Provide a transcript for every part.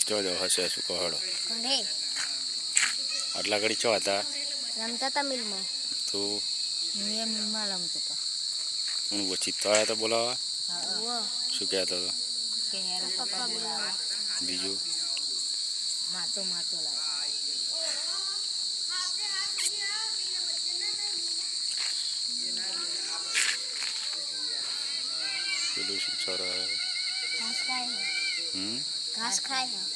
જો હશે શું કહડો ઘરે આટલા ઘડી ચો હતા રમતા હતા મિલમાં. તું હું એ મિલમાં રમતો હતો. હું ચિત્તવાળા તો બોલાવા હા શું કહેતો હતો કે હેરો પપ્પા બોલાવા. બીજું માતો લાવ. પેલું શું ચોરા घास खाए हैं. घास खाए हैं.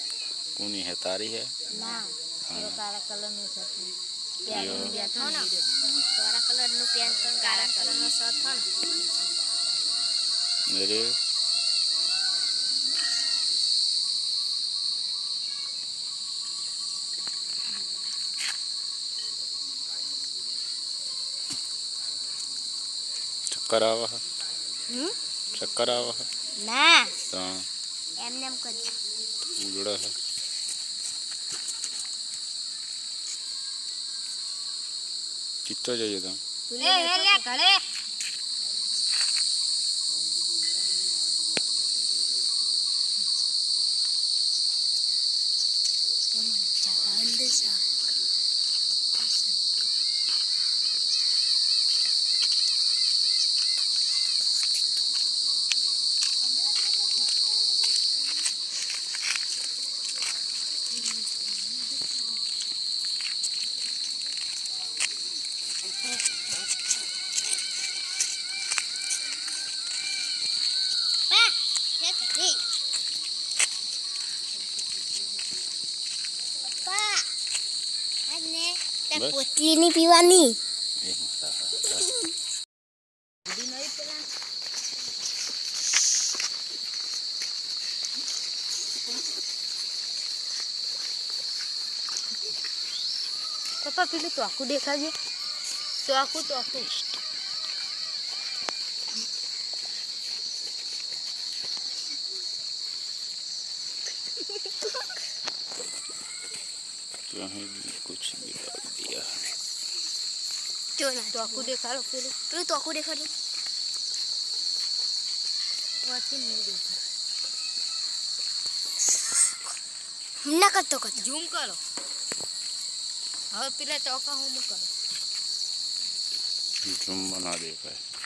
કોની હે તારી હે ના પેલો કાળા કલરનો શર્ટ પહેરીને બેઠો ને કાળા કલરનું પેન્ટ અને કાળા કલરનો શર્ટ હતો ને. અરે ચક્કર આવે હે ચક્કર આવે હે ના તો એમને એમ કરજો. ઉજળે હે ચિત્તો જઈએ તો એ લે ઘરે પોટલી ની પીવાની. પપ્પા પેલું તો આખું દેખાજે. તો આખું कुछ भी डाल दिया જો ના તો આખું દેખાડો. પેલું તો આખું દેખાડો. વાતી નહીં દેખાય. ના કરતો ઝૂમ કરો. હવે પેલા ચોકા હું કરો. ઝૂમ બના દેખાય.